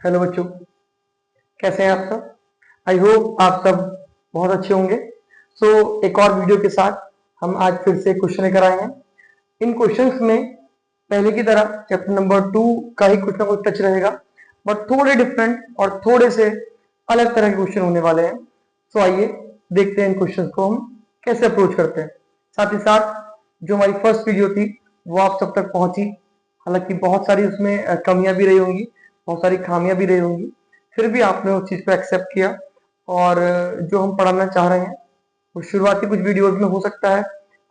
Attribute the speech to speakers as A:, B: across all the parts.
A: Hello बच्चों, कैसे हैं आप सब। आई होप आप सब बहुत अच्छे होंगे। एक और वीडियो के साथ हम आज फिर से क्वेश्चन लेकर आए हैं। इन क्वेश्चंस में पहले की तरह चैप्टर नंबर 2 का ही कुछ ना कुछ टच रहेगा, बट थोड़े डिफरेंट और थोड़े से अलग तरह के क्वेश्चन होने वाले हैं। आइए देखते हैं इन क्वेश्चन को हम कैसे अप्रोच करते हैं। साथ ही साथ जो हमारी फर्स्ट वीडियो थी वो आप सब तक पहुंची, हालांकि बहुत सारी उसमें कमियां भी रही होंगी, बहुत सारी खामियां भी रही होंगी, फिर भी आपने उस चीज को एक्सेप्ट किया। और जो हम पढ़ाना चाह रहे हैं वो शुरुआती कुछ वीडियोज में हो सकता है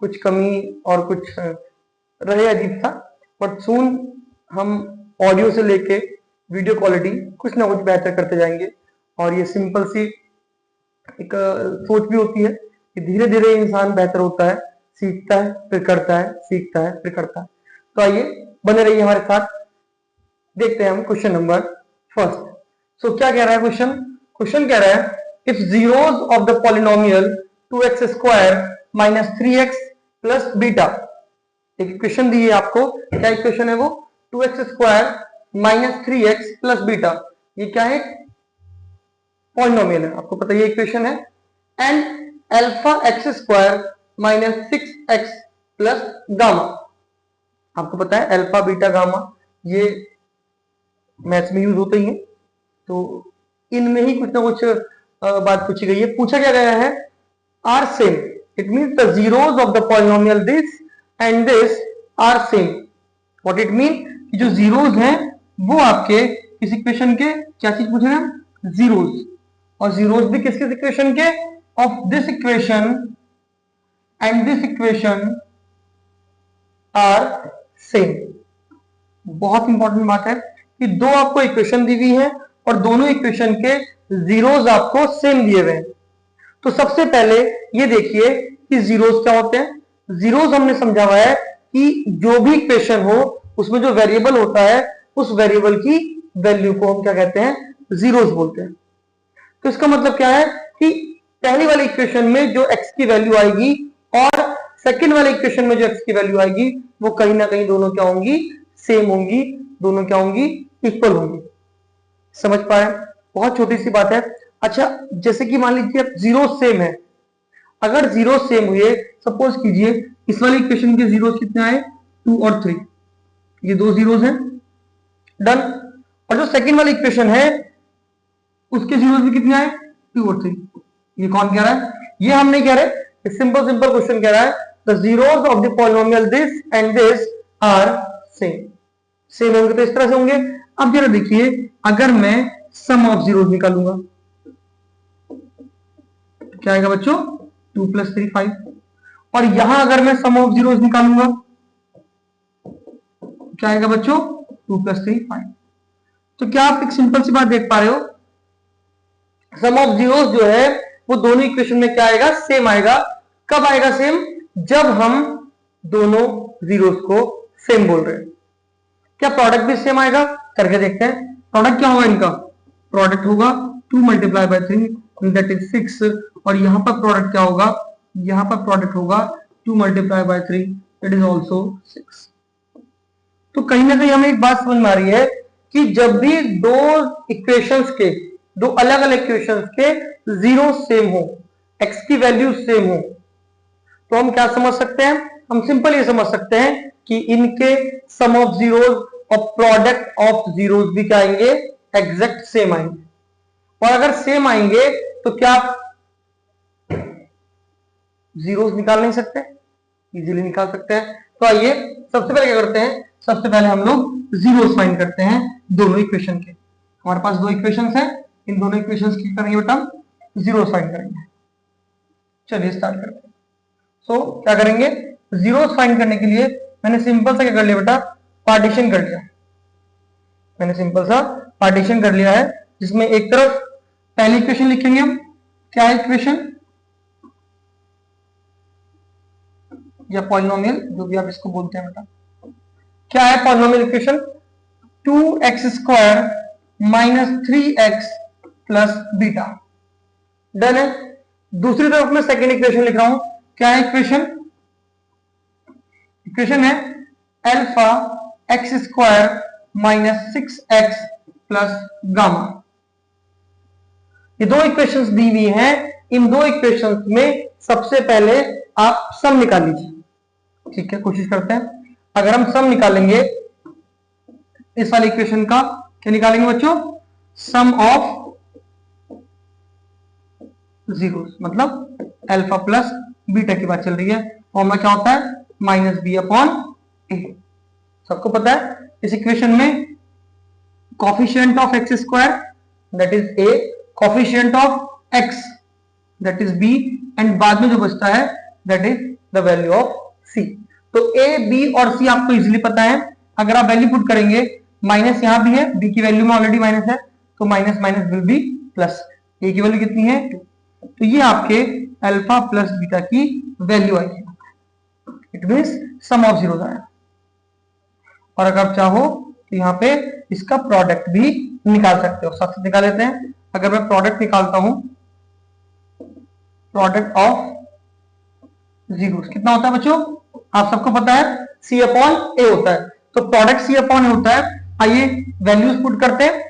A: कुछ कमी और कुछ रहे अजीब सा, बट सून हम ऑडियो से लेके वीडियो क्वालिटी कुछ ना कुछ बेहतर करते जाएंगे। और ये सिंपल सी एक सोच भी होती है कि धीरे धीरे इंसान बेहतर होता है, सीखता है फिर करता है, सीखता है फिर करता है। तो आइए बने रहिए हमारे साथ। देखते हैं हम क्वेश्चन नंबर फर्स्ट। क्या कह रहा है क्वेश्चन। क्वेश्चन कह रहा है if zeros of the polynomial 2x square minus 3x plus beta. एक इक्वेशन दी है आपको, क्या इक्वेशन है वो, 2x square minus 3x plus beta. ये क्या है, पॉलिनोमियल है, आपको पता है ये इक्वेशन है। And alpha x square minus 6x plus gamma. आपको पता है अल्फा बीटा गामा ये मैथ्स में यूज होते ही हैं, तो इनमें ही कुछ ना कुछ बात पूछी गई है। पूछा क्या गया है, are same, it means the zeros of the polynomial this and this are same. What it mean, जो जीरोस हैं वो आपके इस इक्वेशन के क्या चीज पूछे हैं, जीरोस। और जीरोस भी किस किस इक्वेशन के, of this equation and this equation are same. बहुत इंपॉर्टेंट बात है कि दो आपको इक्वेशन दी हुई है और दोनों इक्वेशन के जीरोस आपको सेम दिए हुए हैं। तो सबसे पहले ये देखिए कि जीरोस क्या होते हैं। जीरोस हमने समझा हुआ है कि जो भी इक्वेशन हो उसमें जो वेरिएबल होता है उस वेरिएबल की वैल्यू को हम क्या कहते हैं, जीरोस बोलते हैं। तो इसका मतलब क्या है कि पहली वाली इक्वेशन में जो x की वैल्यू आएगी और सेकंड वाले इक्वेशन में जो x की वैल्यू आएगी वो कहीं ना कहीं दोनों क्या होंगी, सेम होंगी, दोनों क्या होंगी, इक्वल होंगी। समझ पाए, बहुत छोटी सी बात है। अच्छा, जैसे कि मान लीजिए जीरो सेम है, अगर जीरो सेम हुए, सपोज कीजिए इस वाली इक्वेशन के जीरो कितने आए, 2 और 3, ये दो जीरोस हैं, डन। और जो सेकंड वाली इक्वेशन है उसके जीरोस भी कितने आए, 2 और 3। ये कौन कह रहा है, ये हम नहीं कह रहे, सिंपल सिंपल क्वेश्चन कह रहा है the zeros of the polynomial this and this are same. Same होंगे तो इस तरह से होंगे। अब जरा देखिए, अगर मैं सम ऑफ जीरोस निकालूंगा क्या आएगा बच्चों, 2 + 3 5। और यहां अगर मैं सम ऑफ जीरोस निकालूंगा क्या आएगा बच्चों, 2 + 3 5। तो क्या आप एक सिंपल सी बात देख पा रहे हो, सम ऑफ जीरोस जो है वो दोनों इक्वेशन में क्या आएगा, सेम आएगा। कब आएगा सेम, जब हम दोनों जीरोस को सेम बोल रहे हैं। क्या प्रोडक्ट भी सेम आएगा, करके देखते हैं। प्रोडक्ट क्या होगा इनका, प्रोडक्ट होगा 2 × 3 दैट इज 6। और यहां पर प्रोडक्ट क्या होगा, यहां पर प्रोडक्ट होगा 2 × 3 दैट इज आल्सो 6। तो कहीं ना कहीं हमें एक बात समझ में आ रही है कि जब भी दो इक्वेशंस के, दो अलग अलग इक्वेशंस के जीरो सेम हो, एक्स की वैल्यू सेम हो, तो हम क्या समझ सकते हैं, हम सिंपल ये समझ सकते हैं कि इनके सम ऑफ जीरोस और प्रोडक्ट ऑफ जीरोस भी क्या आएंगे, एग्जैक्ट सेम आएंगे। और अगर सेम आएंगे तो क्या जीरोस निकाल नहीं सकते, इजीली निकाल सकते हैं। तो आइए सबसे पहले क्या करते हैं, सबसे पहले हम लोग जीरोस फाइंड करते हैं दोनों इक्वेशन के। हमारे पास दो इक्वेशंस हैं, इन दोनों इक्वेशंस की करेंगे बेटा जीरोस फाइंड करेंगे। चलिए स्टार्ट करते हैं। क्या करेंगे, जीरोस फाइंड करने के लिए मैंने सिंपल सा क्या कर लिया बेटा, पार्टीशन कर लिया। मैंने सिंपल सा पार्टीशन कर लिया है, जिसमें एक तरफ पहली इक्वेशन लिखेंगे हम, क्या है इक्वेशन या पॉलिनोमियल, जो भी आप इसको बोलते हैं बेटा। क्या है polynomial equation, 2x² - 3x plus beta. Done है। दूसरी तरफ मैं सेकेंड इक्वेशन लिख रहा हूं, क्या है इक्वेशन, इक्वेशन है alpha x² - 6x plus gamma. ये दो इक्वेशंस दी हुई हैं। इन दो इक्वेशंस में सबसे पहले आप सम निकाल लीजिए। ठीक है, कोशिश करते हैं। अगर हम सम निकालेंगे इस वाले इक्वेशन का, क्या निकालेंगे बच्चों? सम ऑफ जीरो, मतलब अल्फा प्लस बीटा की बात चल रही है। फॉर्मूला क्या होता है? Minus B upon A. सबको पता है इस इक्वेशन में coefficient of X square that is A, coefficient of X that is B, and बाद में जो बचता है that is the value of C. तो ए, बी और सी आपको इजीली पता है। अगर आप वैल्यू पुट करेंगे, माइनस यहां भी है, बी की वैल्यू में ऑलरेडी माइनस है, तो minus minus will be plus. A की वैल्यू कितनी है? 2। तो ये आपके अल्फा प्लस बीटा की वैल्यू आई है। It means sum of zeros आया। और अगर आप चाहो तो यहाँ पे इसका प्रोडक्ट भी निकाल सकते हो। साथ निकाल लेते हैं। अगर मैं प्रोडक्ट निकालता हूं, प्रोडक्ट ऑफ जीरोस कितना होता है बच्चों? आप सबको पता है सी अपॉन ए होता है। तो प्रोडक्ट सी अपॉन ए होता है। आइए वैल्यूज पुट करते हैं।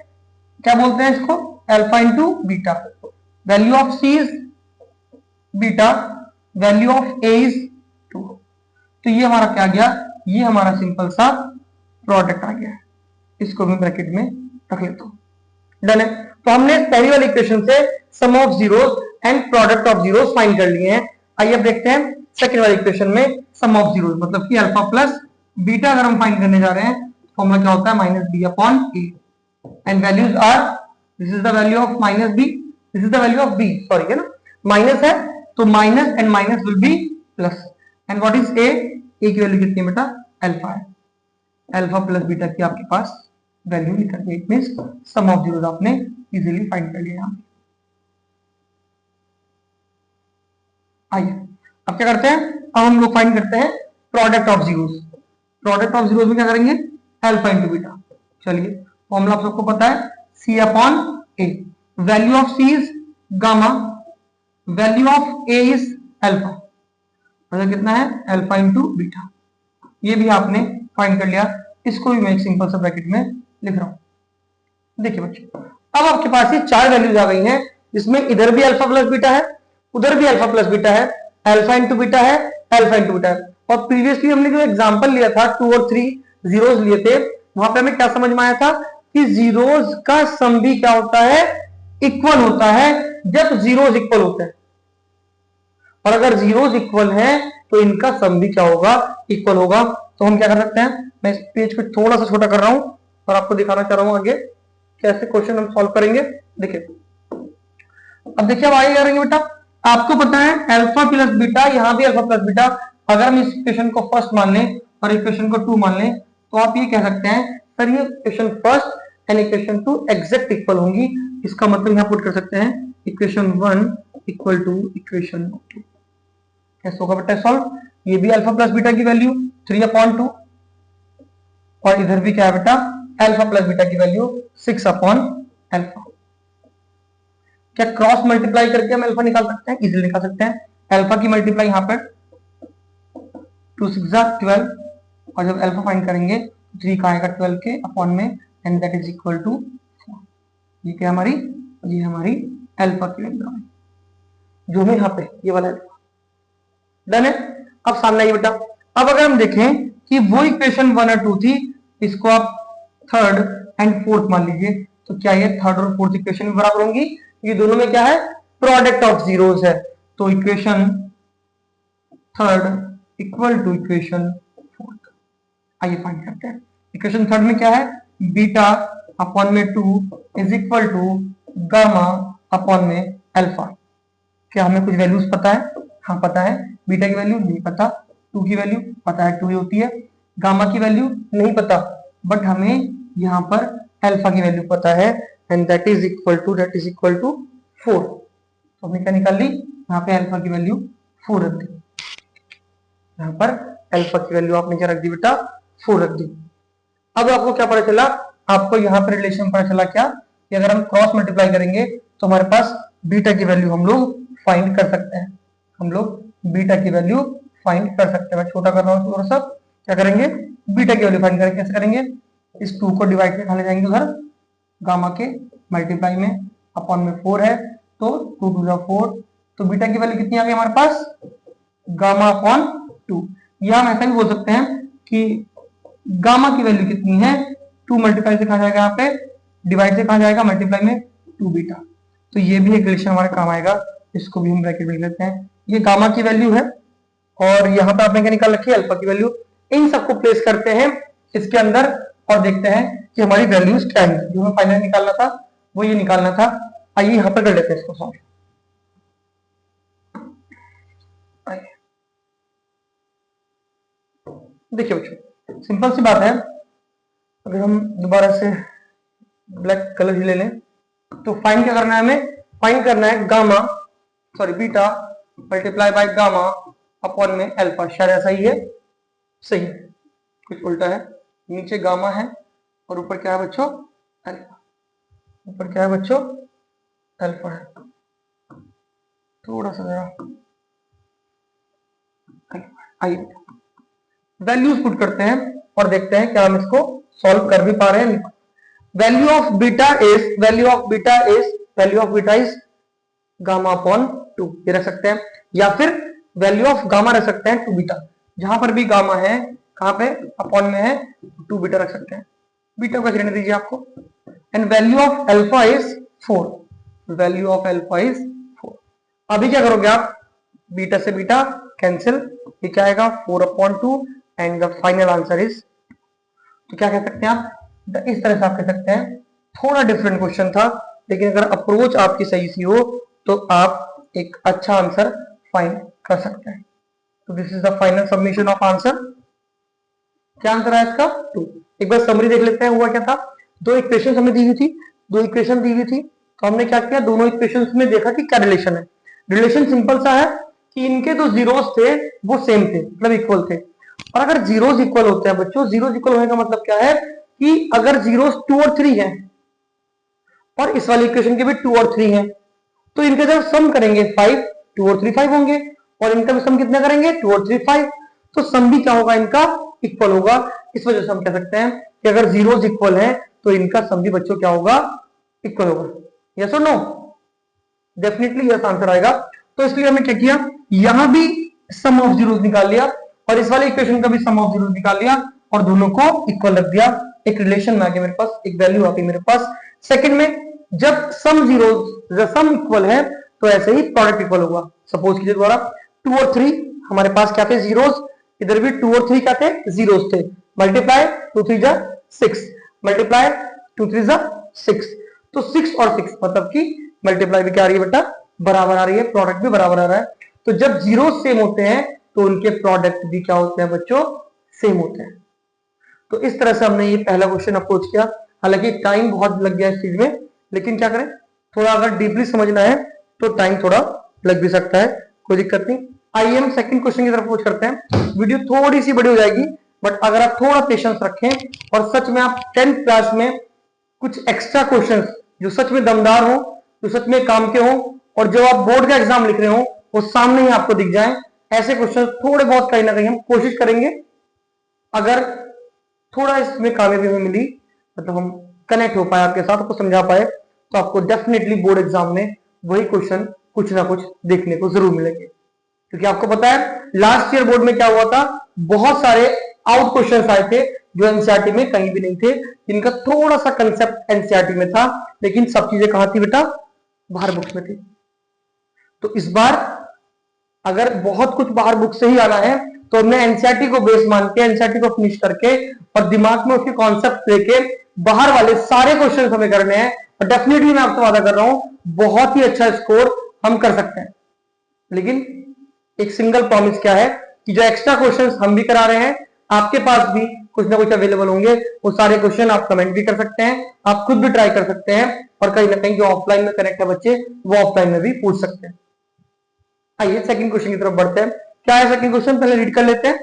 A: क्या बोलते हैं इसको? Alpha into beta. Value of C is beta, value of A is 2। तो ये हमारा क्या गया? ये हमारा सिंपल सा प्रोडक्ट आ गया। इसको मैं ब्रैकेट में रख लेता हूं। डन है। तो हमने पहली वाली इक्वेशन से sum of zeros and product of zeros find कर लिए हैं। आइए अब देखते हैं सेकंड वाली इक्वेशन में सम ऑफ जीरोस, मतलब कि अल्फा प्लस बीटा अगर हम फाइंड करने जा रहे हैं, फॉर्मूला क्या होता है? Minus B upon A, and values are, this is the value of minus B, this is the value of B, sorry है ना, माइनस है तो minus and minus will be plus. And what is A? A की value कितनी है बेटा? Alpha है। Alpha plus beta की आपके पास वैल्यू निकल गई। It means sum of zeros आपने इजीली फाइंड कर लिया यहां। आइए अब क्या करते हैं? अब हम लोग फाइंड करते हैं product of zeros. Product of zeros में क्या करेंगे? Alpha into beta. चलिए फॉर्मूला आप सबको पता है, C upon A. Value of C is gamma, value of A is alpha, मतलब कितना है? Alpha into beta. ये भी आपने फाइंड कर लिया। इसको भी मैं एक सिंपल सा ब्रैकेट में लिख रहा हूं। देखिए बच्चों, अब आपके पास ये चार वैल्यूज आ गई हैं, जिसमें इधर भी अल्फा प्लस बीटा है, उधर भी अल्फा प्लस बीटा है, अल्फा इंटू बीटा है, अल्फा इंटू बीटा है। और प्रीवियसली हमने जो एग्जांपल लिया था 2 और 3 जीरोस लिए थे, वहां पे हमें क्या समझ में आया था कि जीरोस का सम भी क्या होता है? इक्वल होता है, जब जीरोस इक्वल होते हैं। और अगर जीरोस इक्वल है तो इनका सम भी क्या होगा? इक्वल होगा। तो हम क्या कर सकते हैं? मैं इस पेज को थोड़ा सा छोटा कर रहा हूं और आपको दिखाना चाह रहा हूं आगे कैसे क्वेश्चन हम सॉल्व करेंगे। देखिए अब देखिए, अब आगे करेंगे बेटा। आपको पता है अल्फा प्लस बीटा, यहां भी अल्फा प्लस बीटा। अगर हम इस इक्वेशन को फर्स्ट मान लें और इक्वेशन को 2 मान लें, तो आप ये कह सकते हैं सर ये equation first and equation 2 exact equal होंगी। इसका मतलब यहां पुट कर सकते हैं इक्वेशन 1 इक्वल टू इक्वेशन 2। कैसे होगा बेटा सॉल्व? ये भी अल्फा प्लस बीटा की वैल्यू 3/2, और इधर भी क्या है बेटा? अल्फा प्लस बीटा की वैल्यू 6/अल्फा। क्या क्रॉस मल्टीप्लाई करके हम अल्फा निकाल सकते हैं? इजीली निकाल सकते हैं। अल्फा की मल्टीप्लाई यहां पर 2 6 12, और जब अल्फा फाइंड करेंगे 3 का आएगा 12 के अपॉन में, and that is equal to 4। ये क्या हमारी? ये हमारी अल्फा की वैल्यू है, जो है यहाँ पे ये वाला अल्फा। डन है। अब सामने आइए बेटा। अब अगर हम देखें कि वो इक्वेशन 1 और 2 थी, इसको आप थर्ड एंड फोर्थ मान लीजिए, तो क्या ये थर्ड और फोर्थ इक्वेशन में बराबर होंगी? ये दोनों में क्या है? प्रोडक्ट ऑफ जीरोस है। तो equation third equal to equation fourth. आइए फाइंड करते हैं। इक्वेशन थर्ड में क्या है? बीटा अपॉन में 2 is equal to gamma upon में अल्फा। क्या हमें कुछ वैल्यूज पता है? हाँ पता है। बीटा की वैल्यू नहीं पता, 2 की वैल्यू पता है 2 ही होती है, गामा की वैल्यू नहीं पता, बट हमें यहाँ पर अल्फा की वैल्यू पता है, and that is equal to 4। तो हमने क्या निकाल ली? यहाँ पे अल्फा की वैल्यू 4 रख दी। यहाँ पर अल्फा की वैल्यू आपने क्या रख दी बेटा? 4 रख दी। अब आपको क्या पता चला? आपको यहाँ पर रिलेशन पता चला क्या कि अगर हम क्रॉस मल्टीप्लाई करेंगे तो हमारे पास बीटा की वैल्यू हम लोग फाइंड कर सकते हैं। हम लोग बीटा की वैल्यू फाइंड कर सकते हैं। मैं छोटा कर रहा हूँ थोड़ा सा। क्या करेंगे? बीटा की वैल्यू फाइंड करेंगे। कैसे करेंगे? इस 2 को डिवाइड में खाने जाएंगे उधर, गामा के मल्टीप्लाई में, अपॉन में 4 है तो 2 टू 4, तो बीटा की वैल्यू कितनी आ गई हमारे पास, गामा अपॉन 2। या हम ऐसा भी बोल सकते हैं कि गामा की वैल्यू कितनी है, 2 मल्टीप्लाई से कहा जाएगा, यहाँ पे डिवाइड से कहा जाएगा, मल्टीप्लाई में 2 बीटा। तो ये भी एक रिलेशन हमारे काम आएगा, इसको भी हम ब्रैकेट में लेते हैं। ये गामा की वैल्यू है और यहाँ पे आपने क्या निकाल रखी है, अल्फा की वैल्यू। इन सबको प्लेस करते हैं इसके अंदर और देखते हैं कि हमारी वैल्यूज क्या है। जो हमें फाइनल निकालना था वो ये निकालना था। आइए यहाँ पर कर लेते हैं इसको सॉल्व। देखिए बच्चों, सिंपल सी बात है, अगर हम दोबारा से ब्लैक कलर ही ले लें तो फाइंड क्या करना है हमें, फाइंड करना है gamma sorry beta multiply by gamma upon में अल्फा। शायद ऐसा ही है, सही है, कुछ उल्टा है। नीचे गामा है और ऊपर क्या है बच्चों, अल्फा। ऊपर क्या है बच्चों, अल्फा है। थोड़ा सा जरा आइए वैल्यूज पुट करते हैं और देखते हैं क्या हम इसको सॉल्व कर भी पा रहे हैं। Value of beta is gamma upon 2 ये रख सकते हैं, या फिर वैल्यू ऑफ गामा रख सकते हैं 2 बीटा। जहां पर भी गामा है कहां पे, अपॉन में है, 2 बीटा रख सकते हैं। बीटा को रहने दीजिए आपको। And value of alpha is 4, value of alpha is 4। अभी क्या करोगे आप, बीटा से बीटा कैंसिल, ये क्या आएगा 4 upon 2 and the final answer is, तो क्या कह सकते हैं आप, इस तरह से आप कह सकते हैं। थोड़ा डिफरेंट क्वेश्चन था, लेकिन अगर अप्रोच आपकी सही सी हो तो आप एक अच्छा आंसर फाइंड कर सकते हैं। तो this is the final submission of answer. क्या आंसर है इसका, 2। एक बार समरी देख लेते हैं, हुआ क्या था। दो इक्वेशन हमें दी हुई थी, तो हमने क्या किया, दोनों इक्वेशन में देखा कि क्या रिलेशन है। रिलेशन सिंपल सा है कि इनके जो जीरोस थे वो सेम थे, मतलब इक्वल थे। और अगर जीरोस इक्वल होते हैं बच्चों, जीरोस इक्वल होने का मतलब क्या है कि अगर जीरोस 2 और 3 है और इस वाली इक्वेशन के भी 2 और 3 है, तो इनका जब सम करेंगे 5, 2 और 3 5 होंगे, और इनका भी सम कितना करेंगे 2 और 3 5, तो सम भी क्या होगा, इनका इक्वल होगा। इस वजह से हम कह सकते हैं कि अगर जीरोस इक्वल है तो इनका सम भी बच्चों क्या होगा, इक्वल होगा। यस और नो, डेफिनेटली यस आंसर आएगा। तो इसलिए हमने क्या किया, यहां भी सम ऑफ जीरोस निकाल लिया और इस वाले इक्वेशन का भी सम ऑफ जीरोस निकाल लिया और दोनों को इक्वल रख दिया। एक रिलेशन में आ गया मेरे पास, एक वैल्यू आ गई मेरे पास। सेकंड में जब सम जीरोस जब सम इक्वल है तो ऐसे ही प्रोडक्ट इक्वल होगा। सपोज कीजिए द्वारा 2 और 3 हमारे पास क्या थे, जीरोस, इधर भी 2 और 3 क्या थे, जीरोस थे। मल्टीप्लाई 2 3 जा 6, मल्टीप्लाई 2 3 जा 6, तो 6 और 6 मतलब कि मल्टीप्लाई भी क्या आ रही है बेटा, बराबर आ रही है, प्रोडक्ट भी बराबर आ रहा है। तो जब जीरो सेम होते हैं तो उनके प्रोडक्ट भी क्या होते हैं बच्चों, सेम होते हैं। तो इस तरह से हमने ये पहला क्वेश्चन अप्रोच किया। हालांकि टाइम बहुत लग गया इस चीज में, लेकिन क्या करें, थोड़ा अगर डीपली समझना है तो टाइम थोड़ा लग भी सकता है, कोई दिक्कत नहीं। आइए हम सेकंड क्वेश्चन की तरफ अप्रोच करते हैं। वीडियो थोड़ी सी बड़ी हो जाएगी, बट अगर आप थोड़ा पेशेंस रखें और सच में आप 10th क्लास में कुछ एक्स्ट्रा क्वेश्चन जो सच में दमदार हो, जो सच में काम के हो, और जो आप बोर्ड का एग्जाम लिख रहे हो वो सामने ही आपको दिख जाए, ऐसे क्वेश्चन थोड़े बहुत कहीं ना कहीं हम कोशिश करेंगे। अगर थोड़ा इसमें कामयाबी हमें मिली, मतलब हम कनेक्ट हो पाए आपके साथ, आपको समझा पाए, तो आपको डेफिनेटली बोर्ड एग्जाम में वही क्वेश्चन कुछ ना कुछ देखने को जरूर मिलेंगे। क्योंकि आपको पता है लास्ट ईयर बोर्ड में क्या हुआ था, बहुत सारे आउट क्वेश्चन आए थे जो एनसीईआरटी में कहीं भी नहीं थे, जिनका थोड़ा सा कंसेप्ट एनसीईआरटी में था, लेकिन सब चीजें कहां थी बेटा, बाहर बुक्स में थी। तो इस बार अगर बहुत कुछ बाहर बुक से ही आना है तो हमने एनसीईआरटी को बेस मान के, एनसीईआरटी को फिनिश करके और दिमाग में उसके कॉन्सेप्ट लेके बाहर वाले सारे क्वेश्चन हमें करने हैं। और डेफिनेटली मैं आपसे वादा कर रहा हूं बहुत ही अच्छा स्कोर हम कर सकते हैं। लेकिन एक सिंगल प्रॉमिस क्या है कि जो एक्स्ट्रा क्वेश्चंस हम भी करा रहे हैं, आपके पास भी कुछ ना कुछ अवेलेबल होंगे। वो सारे क्वेश्चन आप कमेंट भी कर सकते हैं, आप खुद भी ट्राई कर सकते हैं, और कहीं ना कहीं जो ऑफलाइन में कनेक्ट है बच्चे वो ऑफलाइन में भी पूछ सकते हैं। आइए सेकंड क्वेश्चन की तरफ बढ़ते हैं। क्या है सेकंड क्वेश्चन, पहले रीड कर लेते हैं।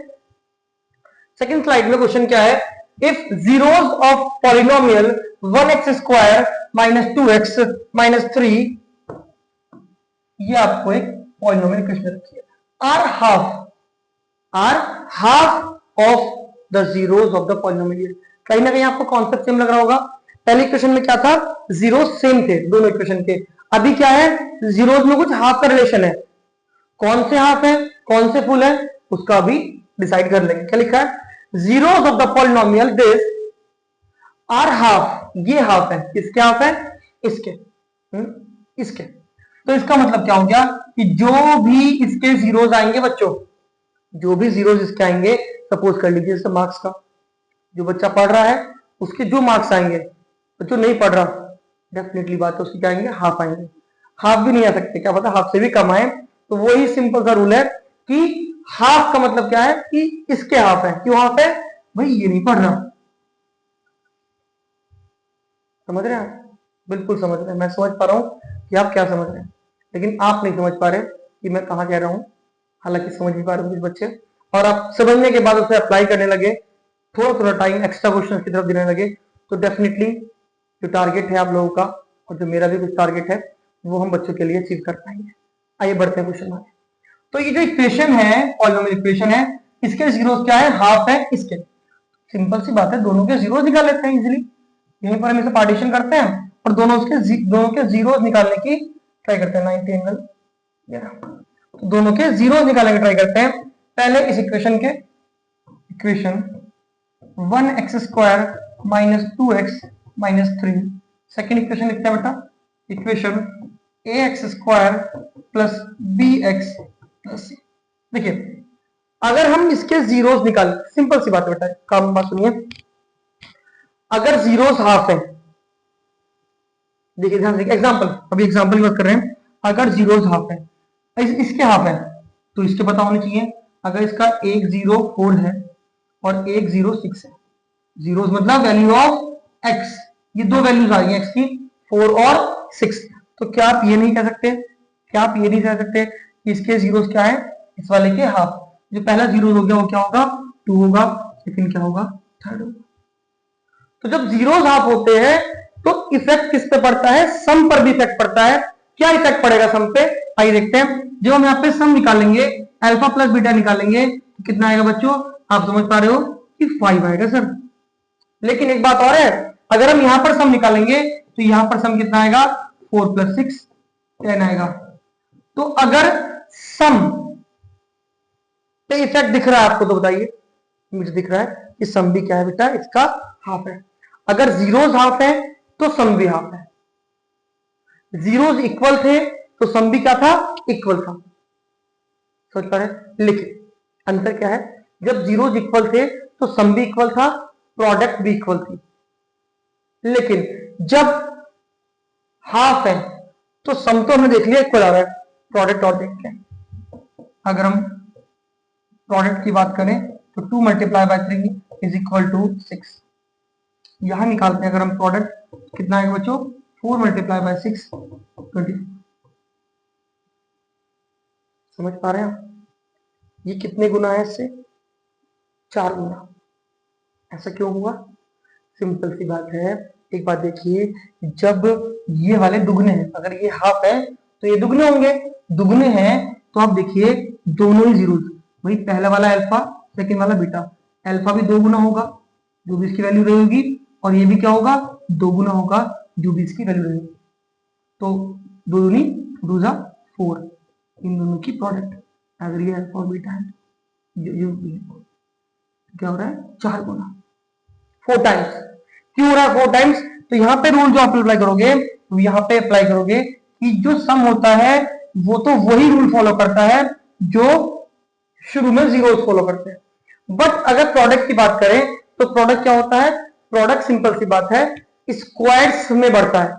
A: सेकंड स्लाइड में क्वेश्चन क्या है, if zeros of polynomial 1x square minus 2x minus 3, ये आपको एक पॉलिनोमियल क्वेश्चन रखी है, are half of the zeros of the polynomial. कहीं ना कहीं आपको कॉन्सेप्ट सेम लग रहा होगा। पहले इक्वेशन में क्या था, जीरो सेम थे दोनों इक्वेशन के। अभी क्या है, जीरोस में कुछ हाफ का रिलेशन है, कौन से हाफ है कौन से फुल है उसका अभी डिसाइड कर लेंगे। क्या लिखा है, zeros of the polynomial this are half, ये हाफ है, किसके हाफ है, इसके, इसके। तो इसका मतलब क्या हो गया कि जो भी इसके जीरोस आएंगे बच्चों, जो भी जीरोस इसके आएंगे, सपोज कर लीजिए जैसे मार्क्स का, जो बच्चा पढ़ रहा है उसके जो मार्क्स आएंगे, तो जो नहीं पढ़ रहा डेफिनेटली बात है उसके क्या आएंगे, हाफ आएंगे। हाफ भी नहीं आ सकते, क्या पता हाफ से भी कम आए। तो वही सिंपल सा रूल है कि हाफ का मतलब क्या है कि इसके हाफ है। क्यों हाफ है भाई, ये नहीं पढ़ रहा। समझ रहे हैं, बिल्कुल समझ रहे हैं, मैं समझ पा रहा हूं कि आप क्या समझ रहे हैं, लेकिन आप नहीं समझ पा रहे कि मैं कहां कह रहा हूं। हालांकि समझ भी पा रहे कुछ बच्चे, और आप समझने के बाद उसे अप्लाई करने लगे, थोड़ा थोड़ा टाइम एक्स्ट्रा क्वेश्चन की तरफ देने लगे, तो डेफिनेटली जो टारगेट है आप लोगों का और जो मेरा भी कुछ टारगेट है वो हम बच्चों के लिए अचीव कर पाएंगे। आइए बढ़ते हैं क्वेश्चन में। तो ये जो इक्वेशन है, पॉलिनोमियल इक्वेशन है, इसके जीरोस क्या है, हाफ है इसके। सिंपल सी बात है, दोनों के जीरोस निकाल लेते हैं इजीली। यहीं पर हम इसे पार्टीशन करते हैं और दोनों के जीरोस निकालने की ट्राई करते हैं। 90 एंगल, तो दोनों के जीरोस निकालने की ट्राई करते हैं। पहले इस इक्वेशन के, equation 1x² minus 2x minus 3, second equation लिखते हैं बेटा, equation ax² plus bx plus c। देखिए अगर हम इसके जीरोस निकालें, सिंपल सी बात है बेटा, काम बात सुनिए। अगर जीरोस हाफ है, देखिए ध्यान देखिए, एग्जांपल, अभी एग्जांपल की बात कर रहे हैं। अगर जीरोस हाफ है, इसके हाफ है, तो इसके पता होने चाहिए। अगर इसका 1 0 4 है और 1 0 6 है, जीरोस मतलब वैल्यू ऑफ x, ये दो वैल्यूज आ गई x की, 4 और 6। तो क्या आप ये नहीं कह सकते, क्या आप ये नहीं कह सकते कि इसके जीरोस क्या है, इस वाले के हाफ। जो पहला जीरो हो गया वो क्या होगा, 2 होगा, सेकंड क्या होगा, 3 होगा। तो जब जीरोस हाफ होते हैं तो इफेक्ट किस पे पड़ता है, सम पर भी इफेक्ट पड़ता है। क्या इफेक्ट पड़ेगा सम पे, आइए देखते हैं। जब हम यहाँ पे सम निकालेंगे, अल्फा प्लस बीटा निकालेंगे, तो कितना आएगा बच्चों, आप समझ पा रहे हो कि 5 आएगा सर। लेकिन एक बात और है, अगर हम यहां पर सम निकालेंगे तो यहां पर सम कितना आएगा, 4 + 6 10 आएगा। तो अगर सम पे इफेक्ट दिख रहा है आपको, तो बताइए, मुझे दिख रहा है कि सम भी क्या है बेटा, इसका हाफ है। अगर जीरोस हाफ है तो सम भी हाफ है। जीरोस इक्वल थे तो सम भी क्या था, इक्वल था। समझ पा रहे, लिखिए अंतर क्या है। जब जीरोस इक्वल थे तो सम भी इक्वल था, प्रोडक्ट भी इक्वल थी। लेकिन जब हाफ है तो सम तो हमने देख लिया इक्वल आ रहा है, प्रोडक्ट और देखते हैं। अगर हम प्रोडक्ट की बात करें तो 2 × 3 = 6। यहां निकालते हैं, अगर हम प्रोडक्ट कितना है बच्चों, 4 × 6 24। समझ पा रहे हैं, ये कितने गुना है इससे, 4 गुना। ऐसा क्यों हुआ, सिंपल सी बात है। एक बात देखिए, जब ये वाले दुगने हैं, अगर ये हाफ है तो ये दुगने होंगे, दुगने हैं तो आप देखिए दोनों ही जीरो, वही पहला वाला अल्फा सेकंड वाला बीटा, अल्फा भी 2 गुना होगा जो भी इसकी वैल्यू रहेगी, और ये भी क्या होगा, 2 गुना होगा जो भी इसकी वैल्यू रहेगी। तो 2 दूनी 2 जा 4, इन दोनों की प्रोडक्ट, अगर ये अल्फा और बीटा है, क्या हो रहा है, 4 गुना, 4 टाइम्स। क्यों हो रहा है 4 टाइम्स, तो यहाँ पे रूल जो आप अप्लाई करोगे, तो यहाँ पे अप्लाई करोगे कि जो सम होता है वो तो वही रूल फॉलो करता है जो शुरू में जीरोस फॉलो करते हैं। बट अगर प्रोडक्ट की बात करें तो प्रोडक्ट क्या होता है, प्रोडक्ट सिंपल सी बात है, स्क्वायर्स में बढ़ता है।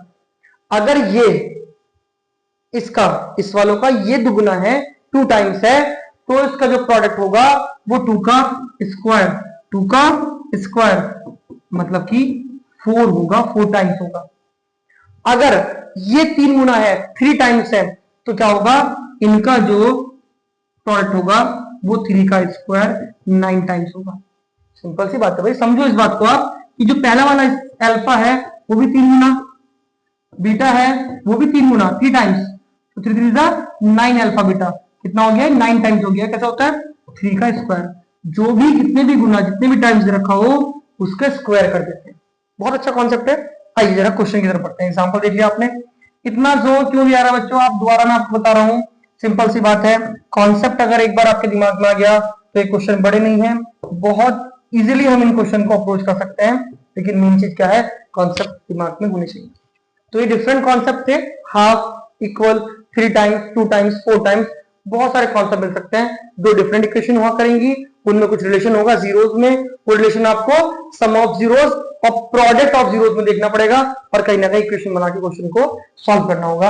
A: अगर ये इसका इस वालों का ये दुगुना है, 2 टाइम्स है, तो इसका जो प्रोडक्ट होगा वो 2 का स्क्वायर, 2 का स्क्वायर मतलब कि 4 होगा, 4 टाइम्स होगा। अगर ये 3 गुना है, 3 टाइम्स है, तो क्या होगा, इनका जो प्रोडक्ट होगा वो 3 का स्क्वायर 9 टाइम्स होगा। सिंपल सी बात है भाई, समझो इस बात को आप कि जो पहला वाला अल्फा है वो भी 3 गुना, बीटा है वो भी 3 गुना, 3 टाइम्स, तो 3 3 9 अल्फा बीटा कितना हो गया, 9 टाइम्स हो गया। कैसा होता है, 3 का स्क्वायर, जो भी कितने भी गुना जितने भी टाइम्स रखा हो उसका स्क्वायर कर देते हैं। बहुत अच्छा कॉन्सेप्ट है। आइए जरा क्वेश्चन की तरफ पढ़ते हैं। एग्जांपल देख लिया आपने। इतना जोर क्यों दिया रहा बच्चों, आप दोबारा मैं आपको बता रहा हूँ, सिंपल सी बात है, कॉन्सेप्ट अगर एक बार आपके दिमाग में आ गया तो ये क्वेश्चन बड़े नहीं है, बहुत इजीली हम इन क्वेश्चन को अप्रोच कर सकते हैं, लेकिन मेन चीज क्या है, कॉन्सेप्ट दिमाग में होनी चाहिए। तो ये डिफरेंट कॉन्सेप्ट थे, half, equal, 3 times, 2 times, 4 times, बहुत सारे कॉन्सेप्ट मिल सकते हैं। दो डिफरेंट इक्वेशन हुआ करेंगी, उनमें कुछ रिलेशन होगा जीरोस में, वो रिलेशन आपको सम ऑफ जीरोस और प्रोडक्ट ऑफ जीरोस में देखना पड़ेगा और कहीं ना कहीं इक्वेशन बना के क्वेश्चन को सॉल्व करना होगा।